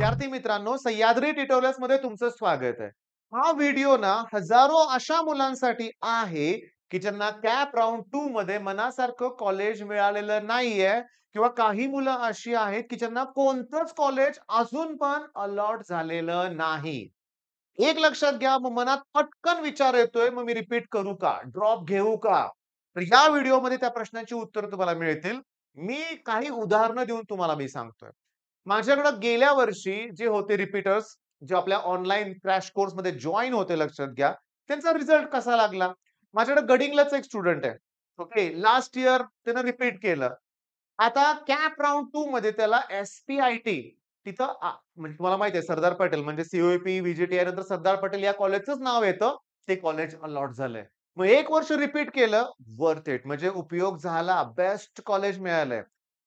विद्यार्थी मित्रांनो, सह्याद्री ट्युटोरियल्स मध्ये तुमचं स्वागत आहे. हा व्हिडिओ ना हजारो अशा मुलांसाठी आहे की ज्यांना कॅप राउंड 2 मध्ये मनासारखं कॉलेज मिळालेलं नाहीये किंवा काही मुलं अशी आहेत की ज्यांना कोणतंच कॉलेज अजून पण अलॉट झालेलं नाही. एक लक्षात घ्या, मग मनात पटकन विचार येतोय, मग मी रिपीट करू का? ड्रॉप घेऊ का? तर या व्हिडिओमध्ये त्या प्रश्नांची उत्तरं तुम्हाला मिळतील. मी काही उदाहरणं देऊन तुम्हाला मी सांगतोय. माझ्याकडे गेल्या वर्षी जे होते रिपीटर्स, जे आपल्या ऑनलाईन क्रॅश कोर्समध्ये जॉइन होते लक्षात घ्या, त्यांचा रिझल्ट कसा लागला? माझ्याकडे गडिंगलाच एक स्टुडंट आहे. ओके. लास्ट इयर त्यानं रिपीट केलं. आता कॅप राउंड 2 मध्ये त्याला एस-पी-आय-टी तिथं म्हणजे तुम्हाला माहिती आहे सरदार पटेल म्हणजे सी-ओ-ई-पी, व्ही-जी-टी-आय नंतर सरदार पटेल या कॉलेजचंच नाव येतं. ते कॉलेज अलॉट झालंय. मग 1 वर्ष रिपीट केलं, वर्थ इट म्हणजे उपयोग झाला. बेस्ट कॉलेज मिळालंय.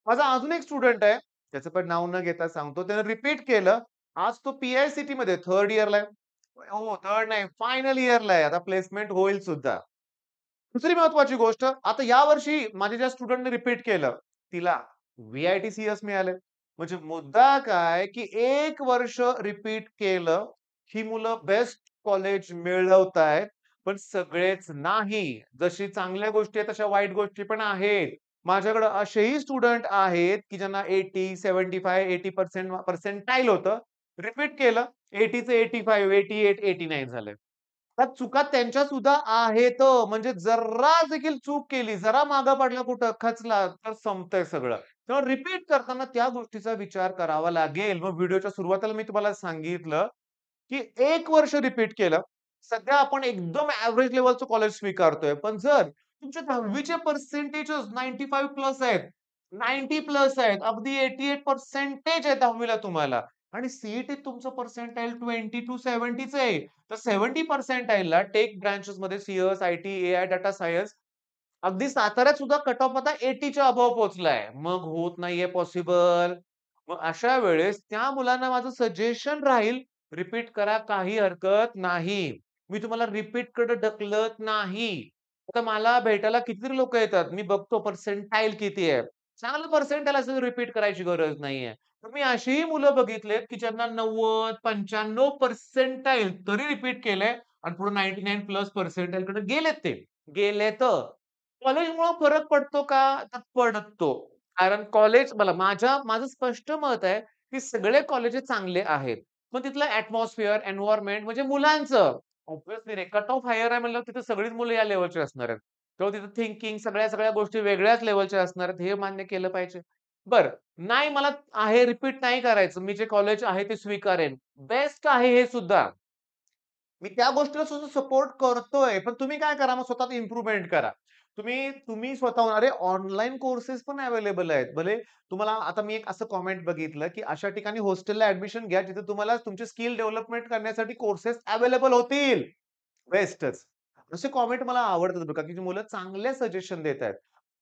माझा अजून एक स्टुडंट आहे, त्याचं पण नाव न घेता सांगतो. त्याने रिपीट केलं. आज तो पी-आय-सी-टीमध्ये 3rd इयरला आहे. हो, 3rd नाही, फायनल इयरला आहे. आता प्लेसमेंट होईल सुद्धा. दुसरी महत्वाची गोष्ट, आता यावर्षी माझ्या ज्या स्टुडंटने रिपीट केलं, तिला व्ही-आय-टी-सी-एस मिळाले. म्हणजे मुद्दा काय, की 1 वर्ष रिपीट केलं, ही मुलं बेस्ट कॉलेज मिळवतायत, पण सगळेच नाही. जशी चांगल्या गोष्टी आहेत, तशा वाईट गोष्टी पण आहेत. माझ्याकडे असेही स्टुडंट आहेत, की ज्यांना 80, 75, 80% पर्सेंटाईल होतं. रिपीट केलं, 80 चं 85, 88, 89 झालंय. त्या चुका त्यांच्या सुद्धा आहेत. म्हणजे जरा देखील चूक केली, जरा मागे पडला कुठं, खचला, तर संपतंय सगळं. तेव्हा रिपीट करताना त्या गोष्टीचा विचार करावा लागेल. मग व्हिडिओच्या सुरुवातीला मी तुम्हाला सांगितलं, की 1 वर्ष रिपीट केलं. सध्या आपण एकदम एव्हरेज लेव्हलचं कॉलेज स्वीकारतोय. पण जर तुमचे 10वी चे पर्सेंटेजेस 95 प्लस आहेत, 90 प्लस आहेत, अगदी 88% आहे 10वी ला तुम्हाला आणि सी-ई-टीत तुमचं पर्सेंटाईल 20 टू 70च आहे. तर 70 पर्सेंटाईलला टेक ब्रांचेसमध्ये CS, IT, AI, data science अगदी साताऱ्यात सुद्धा कट ऑफ आता 80 च्या अबोव्ह पोहोचलाय. मग होत नाहीये पॉसिबल. मग अशा वेळेस त्या मुलांना माझं सजेशन राहील, रिपीट करा, काही हरकत नाही. मी तुम्हाला रिपीटकडे ढकलत नाही. आता मला भेटायला कितीतरी लोकं येतात. मी बघतो पर्सेंटाईल किती आहे. चांगलं पर्सेंटाईल असेल रिपीट करायची गरज नाहीये. तर मी अशीही मुलं बघितलेत, की ज्यांना 90, 95 पर्सेंटाईल तरी रिपीट केलंय आणि पुढे 99 प्लस पर्सेंटाईलकडे गेलेत ते. गेलेत. कॉलेजमुळं फरक पडतो का? तर पडतो. कारण कॉलेज माझं स्पष्ट मत आहे, की सगळे कॉलेजेस चांगले आहेत. पण तिथलं एटमॉस्फिअर, एन्व्हायर्नमेंट म्हणजे मुलांचं ऑब्व्हियसली रे कट ऑफ हायर आहे म्हणल्यावर तिथे सगळीच मुलं या लेव्हलची असणार आहेत. तेव्हा तिथं थिंकिंग सगळ्या गोष्टी वेगळ्याच लेव्हलच्या असणार आहेत, हे मान्य केलं पाहिजे. बरं, नाही मला आहे रिपीट नाही करायचं. मी जे कॉलेज आहे ते स्वीकारेन. बेस्ट आहे हे सुद्धा. मी त्या गोष्टीला सुद्धा सपोर्ट करतोय. पण तुम्ही काय करा मग स्वतःत इम्प्रूव्हमेंट करा. तुम्ही तुम्ही स्वतःहून अरे ऑनलाईन कोर्सेस पण अवेलेबल आहेत. भले तुम्हाला आता मी एक असं कमेंट बघितलं, की अशा ठिकाणी हॉस्टेलला ॲडमिशन घ्या जिथे तुम्हाला तुमची स्किल डेव्हलपमेंट करण्यासाठी कोर्सेस अवेलेबल होतील. बेस्टच. असे कमेंट मला आवडतात बघा, की जी मुलं चांगले सजेशन देतायत.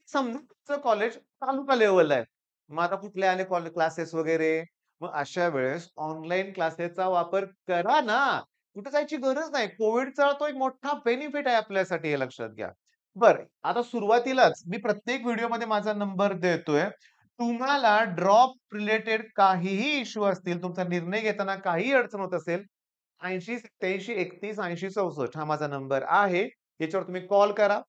समजा तुमचं कॉलेज तालुका लेव्हलला आहे. मग आता कुठले आले क्लासेस वगैरे. मग अशा वेळेस ऑनलाईन क्लासेसचा वापर करा ना. कुठे जायची गरज नाही. कोव्हिडचा तो एक मोठा बेनिफिट आहे आपल्यासाठी हे लक्षात घ्या. बरं, आता सुरुवातीलाच मी प्रत्येक व्हिडिओमध्ये माझा नंबर देतोय. तुम्हाला ड्रॉप रिलेटेड काहीही इश्यू असतील, तुमचा निर्णय घेताना काहीही अडचण होत असेल, 80 87 31 80 64 हा माझा नंबर आहे. याच्यावर तुम्ही कॉल करा.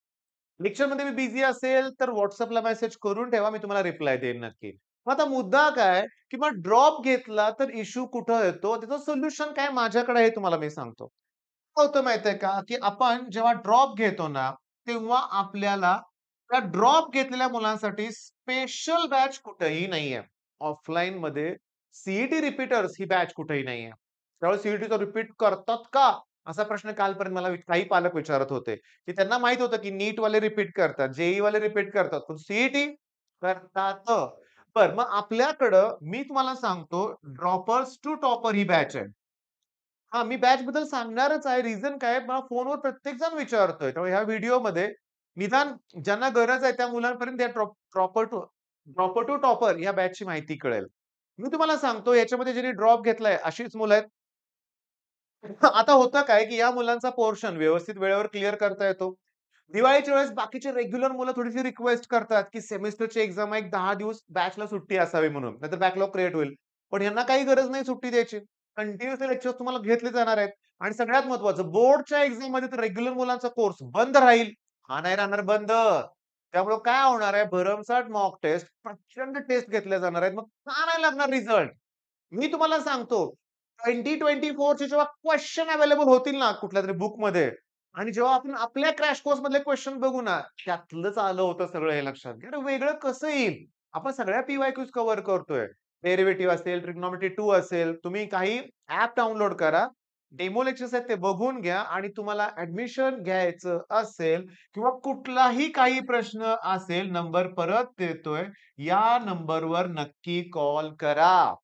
लेक्चरमध्ये मी बिझी असेल, तर WhatsAppला मेसेज करून ठेवा. मी तुम्हाला रिप्लाय देईन नक्की. मग आता मुद्दा काय, की मग ड्रॉप घेतला तर इश्यू कुठं येतो? त्याचं सोल्युशन काय माझ्याकडे आहे तुम्हाला मी सांगतो. काय होतं माहितीये का, की आपण जेव्हा ड्रॉप घेतो ना, तेव्हा आपल्याला त्या ड्रॉप घेतलेल्या मुलांसाठी स्पेशल बॅच कुठेही नाहीये. ऑफलाईनमध्ये सी रिपीटर्स ही बॅच कुठेही नाहीये. त्यावेळेस सी रिपीट करतात का? असा प्रश्न कालपर्यंत मला काही पालक विचारत होते, की त्यांना माहीत होतं, की नीटवाले रिपीट करतात, वाले रिपीट करतात, पण सी करतात. बरं, मग आपल्याकडं मी तुम्हाला सांगतो ड्रॉपर्स टू टॉपर ही बॅच आहे. हां, मी बॅचबद्दल सांगणारच आहे. रिझन काय आहे, मला फोनवर प्रत्येकजण विचारतोय. त्यामुळे ह्या व्हिडिओमध्ये निदान ज्यांना गरज आहे त्या मुलांपर्यंत या ड्रॉपर टू टॉपर या बॅचची माहिती कळेल. मी तुम्हाला सांगतो याच्यामध्ये ज्यांनी ड्रॉप घेतलाय अशीच मुलं आहेत. आता होतं काय, की या मुलांचा पोर्शन व्यवस्थित वेळेवर क्लिअर करता येतो. दिवाळीच्या वेळेस बाकीचे रेग्युलर मुलं थोडीशी रिक्वेस्ट करतात, की सेमेस्टरची एक्झाम आहे, एक 10 दिवस बॅचला सुट्टी असावी म्हणून. नाहीतर बॅकलॉग क्रिएट होईल. पण यांना काही गरज नाही सुट्टी द्यायची. कंटिन्युअसली लेक्चर्स तुम्हाला घेतले जाणार आहेत आणि सगळ्यात महत्त्वाचं बोर्डच्या एक्झाममध्ये तर रेग्युलर मुलांचा कोर्स बंद राहील. हा नाही राहणार बंद. त्यामुळे काय होणार आहे भरमसाठ मॉक टेस्ट, प्रचंड टेस्ट घेतल्या जाणार आहेत. मग का नाही लागणार रिझल्ट? मी तुम्हाला सांगतो 2024 चे जेव्हा क्वेशन अवेलेबल होतील ना कुठल्यातरी बुकमध्ये आणि जेव्हा आपण आपल्या क्रॅश कोर्स मधले क्वेश्चन बघू ना, त्यातलंच आलं होतं सगळं हे लक्षात घ्या. अरे वेगळं कसं येईल? आपण सगळ्या पी-वाय-क्यूज कव्हर करतोय. डेरिव्हेटिव्ह असेल, ट्रिग्नोमेट्री 2 असेल. तुम्ही काही ॲप डाउनलोड करा. डेमो लेक्चर्स आहेत ते बघून घ्या आणि तुम्हाला ॲडमिशन घ्यायचं असेल किंवा कुठलाही काही प्रश्न असेल, नंबर परत देतोय. या नंबरवर नक्की कॉल करा.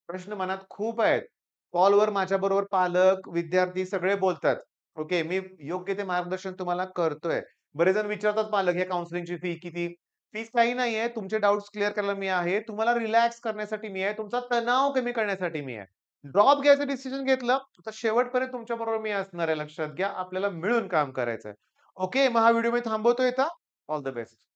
प्रश्न मनात खूप आहेत. कॉलवर माझ्याबरोबर पालक, विद्यार्थी सगळे बोलतात. ओके. मी योग्य ते मार्गदर्शन तुम्हाला करतोय. बरेच जण विचारतात पालक, "या काउन्सिलिंगची फी किती?" फीस काही नाहीये. तुमचे डाउट्स क्लिअर करायला मी आहे. तुम्हाला रिलॅक्स करण्यासाठी मी आहे. तुमचा तणाव कमी करण्यासाठी मी आहे. ड्रॉप घ्यायचं डिसिजन घेतलं, तर शेवटपर्यंत तुमच्याबरोबर मी असणार आहे. लक्षात घ्या. आपल्याला मिळून काम करायचंय. ओके. मग हा व्हिडिओ मी थांबवतो इथं. All the best.